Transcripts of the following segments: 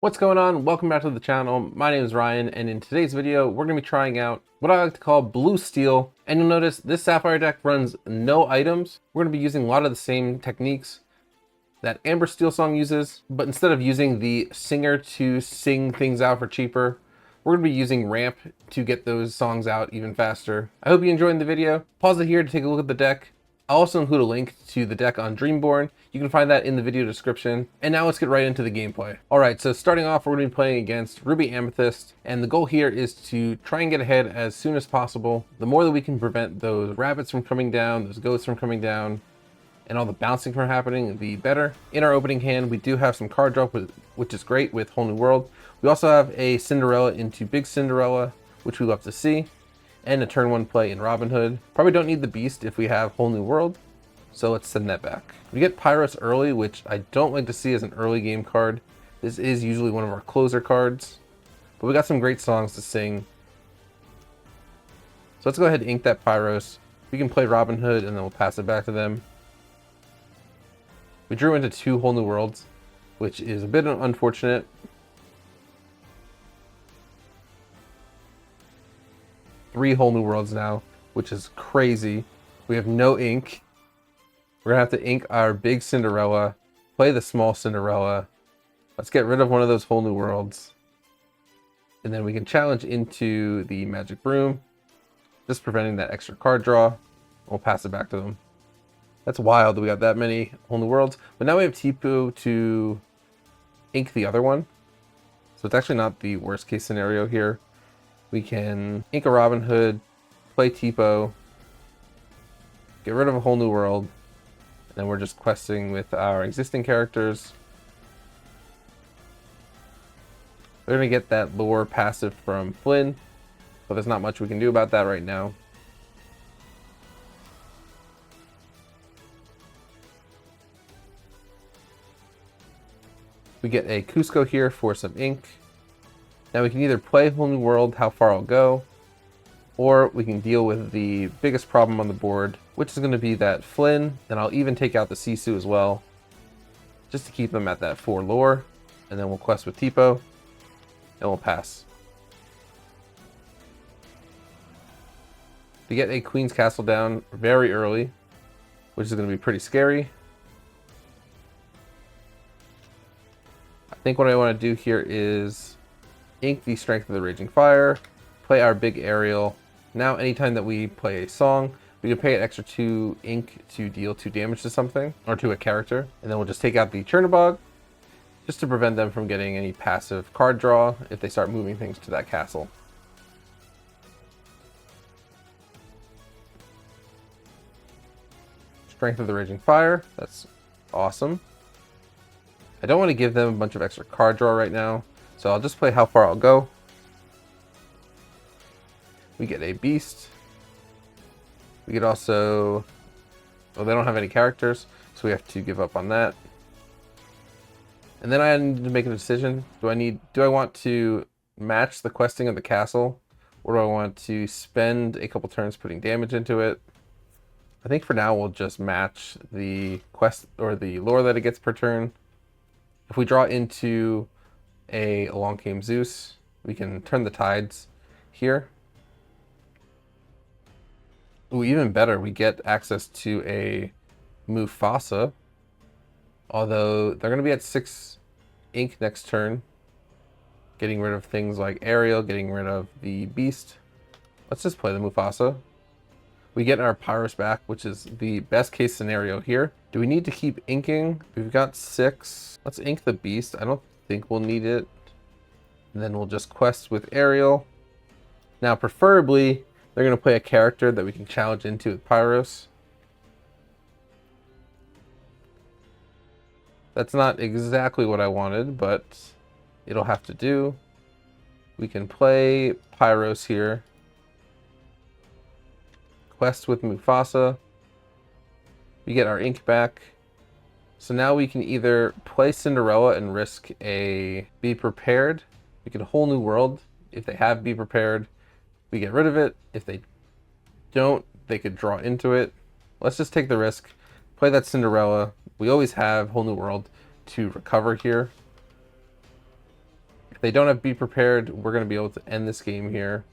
What's going on? Welcome back to the channel. My name is Ryan, and in today's video, we're going to be trying out what I like to call blue steel. And you'll notice this Sapphire deck runs no items. We're going to be using a lot of the same techniques that Amber Steel Song uses, but instead of using the singer to sing things out for cheaper, we're going to be using ramp to get those songs out even faster. I hope you enjoyed the video. Pause it here to take a look at the deck. I'll also include a link to the deck on Dreamborn. You can find that in the video description. And now let's get right into the gameplay. All right, so starting off, we're going to be playing against Ruby Amethyst. And the goal here is to try and get ahead as soon as possible. The more that we can prevent those rabbits from coming down, those goats from coming down, and all the bouncing from happening, the better. In our opening hand, we do have some card draw, which is great with Whole New World. We also have a Cinderella into Big Cinderella, which we love to see, and a turn one play in Robin Hood. Probably don't need the Beast if we have Whole New World, so let's send that back. We get Pyros early, which I don't like to see as an early game card. This is usually one of our closer cards, but we got some great songs to sing. So let's go ahead and ink that Pyros. We can play Robin Hood and then we'll pass it back to them. We drew into two Whole New Worlds, which is a bit unfortunate. Three Whole New Worlds now, which is crazy. We have no ink. We're gonna have to ink our Big Cinderella, play the small Cinderella. Let's get rid of one of those Whole New Worlds. And then we can challenge into the Magic Broom, just preventing that extra card draw. We'll pass it back to them. That's wild that we got that many Whole New Worlds. But now we have Tipo to ink the other one. So it's actually not the worst case scenario here. We can ink a Robin Hood, play Tipo, get rid of a Whole New World, and then we're just questing with our existing characters. They're going to get that lore passive from Flynn, but there's not much we can do about that right now. We get a Cusco here for some ink. Now we can either play Whole New World, How Far I'll Go, or we can deal with the biggest problem on the board, which is going to be that Flynn, and I'll even take out the Sisu as well, just to keep them at that 4 lore, and then we'll quest with Tipo, and we'll pass. We get a Queen's Castle down very early, which is going to be pretty scary. I think what I want to do here is ink the Strength of the Raging Fire, play our big aerial. Now anytime that we play a song, we can pay an extra 2 ink to deal 2 damage to something, or to a character. And then we'll just take out the Chernobog, just to prevent them from getting any passive card draw if they start moving things to that castle. Strength of the Raging Fire, that's awesome. I don't want to give them a bunch of extra card draw right now, so I'll just play How Far I'll Go. We get a Beast. We could also... well, they don't have any characters, so we have to give up on that. And then I need to make a decision. Do I want to match the questing of the castle, or do I want to spend a couple turns putting damage into it? I think for now we'll just match the quest or the lore that it gets per turn. If we draw into a Along Came Zeus, we can turn the tides here. Ooh, even better, we get access to a Mufasa, although they're going to be at 6 ink next turn, getting rid of things like Ariel, getting rid of the Beast. Let's just play the Mufasa. We get our Pyros back, which is the best case scenario here. Do we need to keep inking? We've got 6. Let's ink the Beast. I don't think we'll need it. And then we'll just quest with Ariel. Now, preferably, they're going to play a character that we can challenge into with Pyros. That's not exactly what I wanted, but it'll have to do. We can play Pyros here. Quest with Mufasa. We get our ink back. So now we can either play Cinderella and risk a Be Prepared. We get a Whole New World. If they have Be Prepared, we get rid of it. If they don't, they could draw into it. Let's just take the risk. Play that Cinderella. We always have Whole New World to recover here. If they don't have Be Prepared, we're going to be able to end this game here.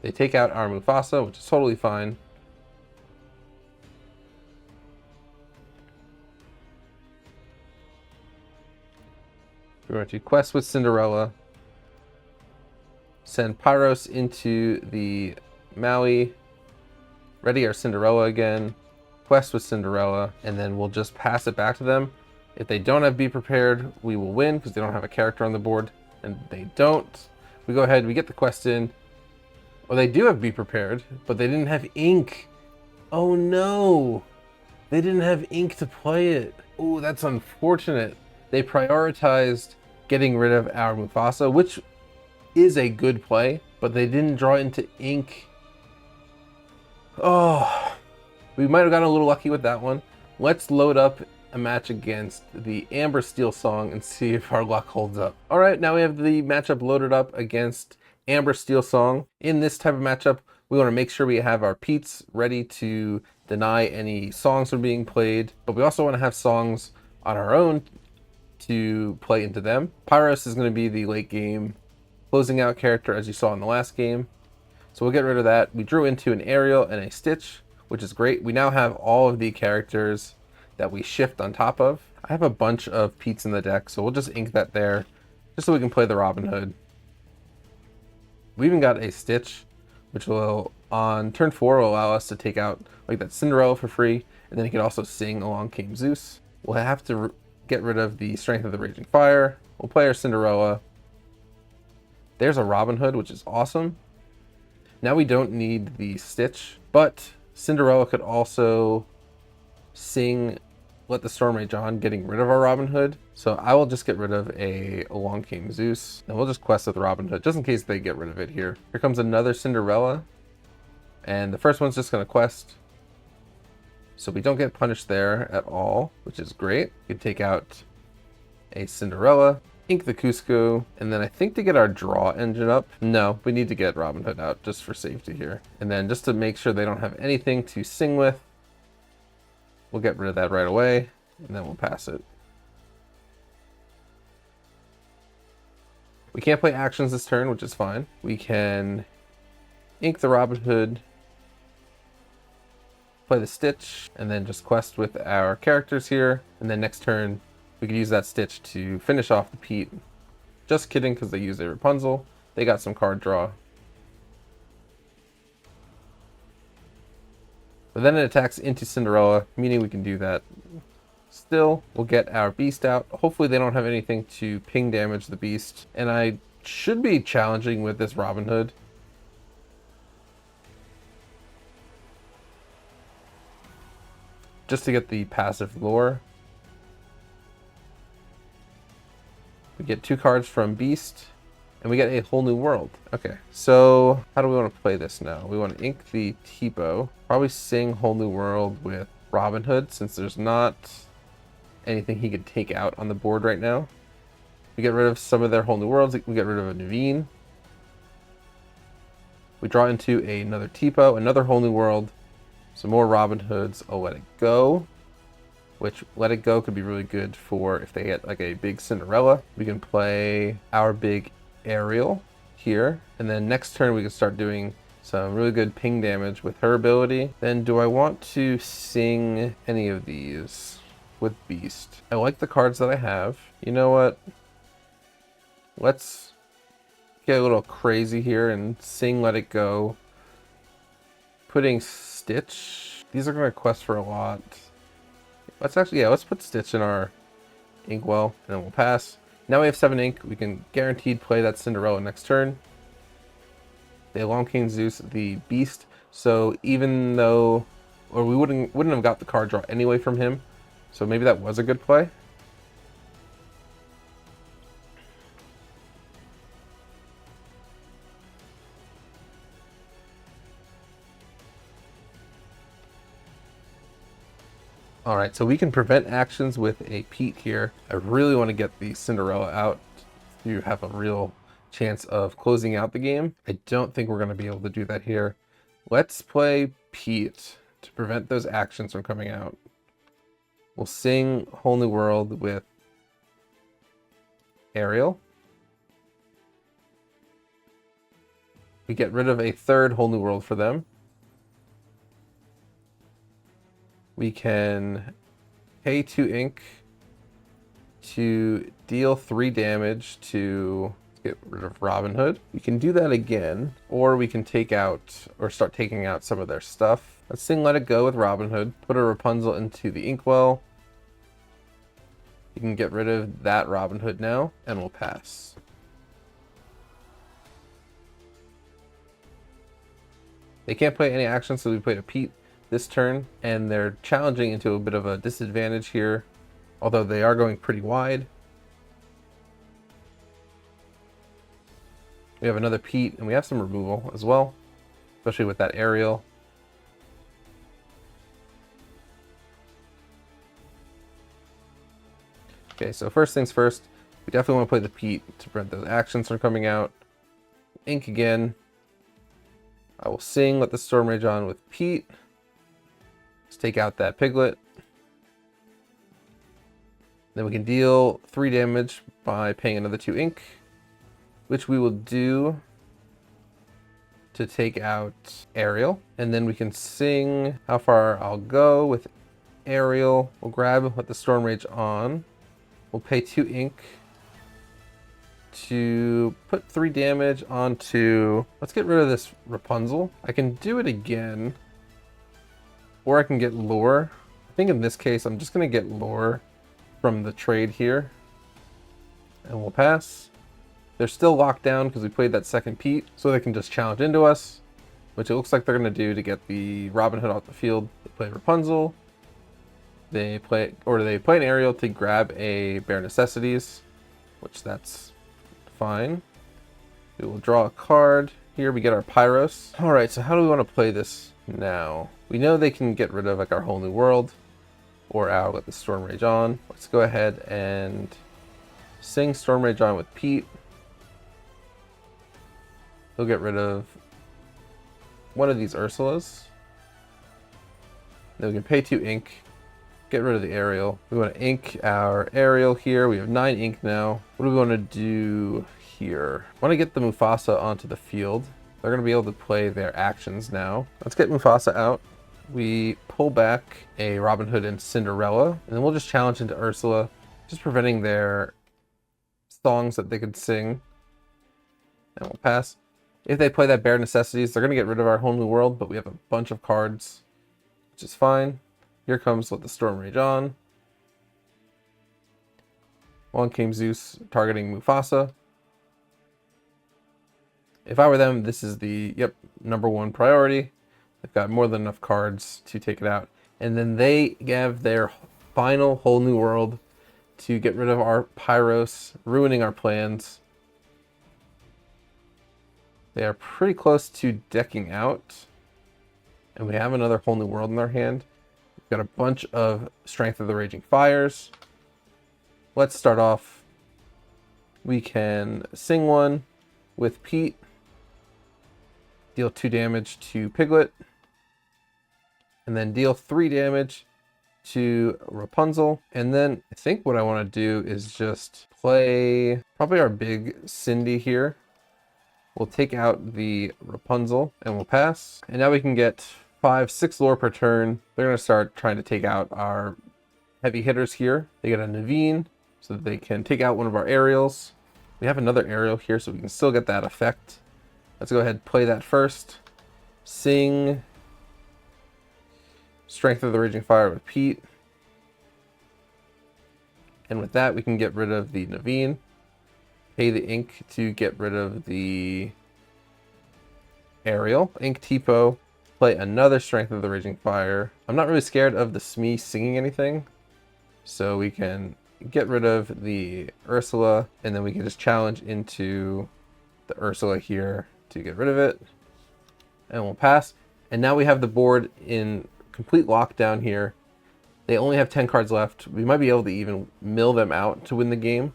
They take out our Mufasa, which is totally fine. We're going to quest with Cinderella. Send Pyros into the Maui. Ready our Cinderella again. Quest with Cinderella. And then we'll just pass it back to them. If they don't have Be Prepared, we will win because they don't have a character on the board. And they don't. We go ahead, we get the quest in. Well, they do have Be Prepared, but they didn't have ink. Oh no! They didn't have ink to play it. Oh, that's unfortunate. They prioritized getting rid of our Mufasa, which is a good play, but they didn't draw into ink. Oh, we might have gotten a little lucky with that one. Let's load up a match against the Amber Steel Song and see if our luck holds up. All right, now we have the matchup loaded up against Amber Steel Song. In this type of matchup, we want to make sure we have our Peets ready to deny any songs from being played, but we also want to have songs on our own to play into them. Pyros is going to be the late game closing out character, as you saw in the last game. So we'll get rid of that. We drew into an Ariel and a Stitch, which is great. We now have all of the characters that we shift on top of. I have a bunch of Peets in the deck, so we'll just ink that there, just so we can play the Robin Hood. We even got a Stitch, which will, on turn 4, will allow us to take out like that Cinderella for free, and then he can also sing Along Came Zeus. We'll have to get rid of the Strength of the Raging Fire. We'll play our Cinderella. There's a Robin Hood, which is awesome. Now we don't need the Stitch, but Cinderella could also sing Let the Storm Rage On, getting rid of our Robin Hood. So I will just get rid of a Along Came Zeus. And we'll just quest with Robin Hood, just in case they get rid of it here. Here comes another Cinderella. And the first one's just going to quest. So we don't get punished there at all, which is great. We can take out a Cinderella, ink the Cusco, and then I think to get our draw engine up, no, we need to get Robin Hood out just for safety here. And then just to make sure they don't have anything to sing with, we'll get rid of that right away, and then we'll pass it. We can't play actions this turn, which is fine. We can ink the Robin Hood, play the Stitch, and then just quest with our characters here. And then next turn, we could use that Stitch to finish off the Pete. Just kidding, because they used a Rapunzel. They got some card draw. But then it attacks into Cinderella, meaning we can do that. Still, we'll get our Beast out. Hopefully they don't have anything to ping damage the Beast. And I should be challenging with this Robin Hood. Just to get the passive lore. We get 2 cards from Beast, and we get a whole new world. Okay, so how do we want to play this now? We want to ink the Tipo, probably sing Whole New World with Robin Hood, since there's not anything he could take out on the board right now. We get rid of some of their Whole New Worlds. We get rid of a Naveen. We draw into another Tipo, another Whole New World, some more Robin Hoods. I'll Let It Go, which Let It Go could be really good for if they get like a big Cinderella. We can play our big Ariel here, and then next turn we can start doing some really good ping damage with her ability. Then do I want to sing any of these with Beast? I like the cards that I have. You know what? Let's get a little crazy here and sing Let It Go. Putting Stitch. These are going to quest for a lot. Let's actually, yeah, let's put Stitch in our Inkwell, and then we'll pass. Now we have 7 ink. We can guaranteed play that Cinderella next turn. The Along Came Zeus, the Beast. So even though, or we wouldn't have got the card draw anyway from him. So maybe that was a good play. All right, so we can prevent actions with a Pete here. I really want to get the Cinderella out to have a real chance of closing out the game. I don't think we're going to be able to do that here. Let's play Pete to prevent those actions from coming out. We'll sing Whole New World with Ariel. We get rid of a third Whole New World for them. We can pay 2 ink to deal 3 damage to get rid of Robin Hood. We can do that again, or we can take out or start taking out some of their stuff. Let's sing Let It Go with Robin Hood. Put a Rapunzel into the Inkwell. You can get rid of that Robin Hood now, and we'll pass. They can't play any action, so we played a Pete this turn, and they're challenging into a bit of a disadvantage here, although they are going pretty wide. We have another Pete, and we have some removal as well, especially with that Ariel. Okay, so first things first, we definitely want to play the Pete to prevent those actions from coming out. Ink again. I will sing Let the Storm Rage On with Pete. Let's take out that Piglet. Then we can deal 3 damage by paying another 2 ink, which we will do to take out Ariel. And then we can sing How Far I'll Go with Ariel. We'll grab Let the Storm Rage On. We'll pay 2 ink to put 3 damage onto... Let's get rid of this Rapunzel. I can do it again, or I can get Lure. I think in this case, I'm just going to get Lure from the trade here, and we'll pass. They're still locked down because we played that second Pete, so they can just challenge into us, which it looks like they're going to do to get the Robin Hood off the field. They play Rapunzel. They play an Ariel to grab a Bare Necessities, which that's fine. We will draw a card. Here we get our Pyros. All right, so how do we want to play this now? We know they can get rid of like our Whole New World or our Let the Storm Rage On. Let's go ahead and sing Storm Rage On with Pete. He'll get rid of one of these Ursulas. Then we can pay 2 ink. Get rid of the Ariel. We want to ink our Ariel here. We have 9 ink now. What do we want to do here? I want to get the Mufasa onto the field. They're going to be able to play their actions now. Let's get Mufasa out. We pull back a Robin Hood and Cinderella, and then we'll just challenge into Ursula, just preventing their songs that they could sing. And we'll pass. If they play that Bare Necessities, they're going to get rid of our Whole New World, but we have a bunch of cards, which is fine. Here comes Let the Storm Rage On. Along came Zeus targeting Mufasa. If I were them, this is the, #1 priority. They've got more than enough cards to take it out. And then they have their final Whole New World to get rid of our Pyros, ruining our plans. They are pretty close to decking out. And we have another Whole New World in our hand. Got a bunch of Strength of the Raging Fires. Let's start off. We can sing one with Pete. Deal 2 damage to Piglet. And then deal 3 damage to Rapunzel. And then I think what I want to do is just play probably our big Cindy here. We'll take out the Rapunzel and we'll pass. And now we can get 5-6 lore per turn. They're going to start trying to take out our heavy hitters here. They get a Naveen so that they can take out one of our Ariels. We have another Ariel here, so we can still get that effect. Let's go ahead and play that first. Sing Strength of the Raging Fire with Pete. And with that, we can get rid of the Naveen. Pay the ink to get rid of the Ariel. Ink Tipo. Play another Strength of the Raging Fire. I'm not really scared of the Smee singing anything, so we can get rid of the Ursula, and then we can just challenge into the Ursula here to get rid of it, and we'll pass. And now we have the board in complete lockdown here. They only have 10 cards left. We might be able to even mill them out to win the game.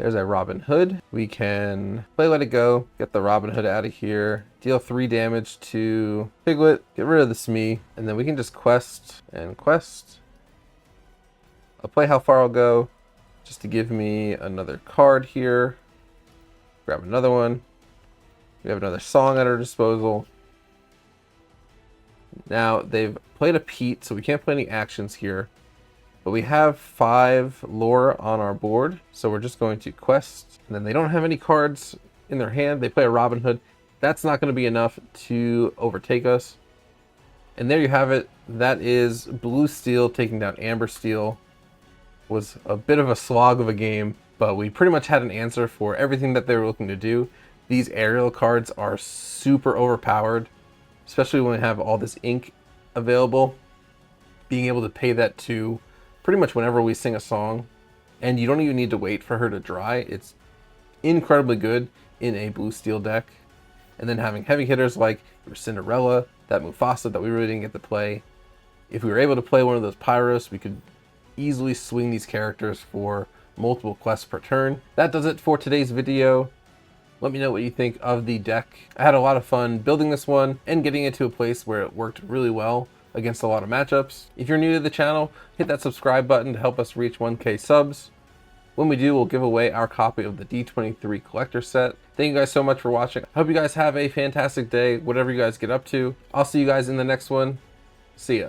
There's a Robin Hood. We can play Let It Go, get the Robin Hood out of here, deal 3 damage to Piglet, get rid of the Smee, and then we can just quest and quest. I'll play How Far I'll Go just to give me another card here. Grab another one. We have another song at our disposal. Now they've played a Pete, so we can't play any actions here. But we have 5 lore on our board, so we're just going to quest. And then they don't have any cards in their hand. They play a Robin Hood. That's not going to be enough to overtake us. And there you have it. That is Blue Steel taking down Amber Steel. Was a bit of a slog of a game, but we pretty much had an answer for everything that they were looking to do. These aerial cards are super overpowered, especially when we have all this ink available. Being able to pay that to pretty much whenever we sing a song, and you don't even need to wait for her to dry. It's incredibly good in a Blue Steel deck. And then having heavy hitters like Cinderella, that Mufasa that we really didn't get to play. If we were able to play one of those Pyros, we could easily swing these characters for multiple quests per turn. That does it for today's video. Let me know what you think of the deck. I had a lot of fun building this one and getting it to a place where it worked really well against a lot of matchups. If you're new to the channel, hit that subscribe button to help us reach 1K subs. When we do, we'll give away our copy of the D23 collector set. Thank you guys so much for watching. I hope you guys have a fantastic day, whatever you guys get up to. I'll see you guys in the next one. See ya.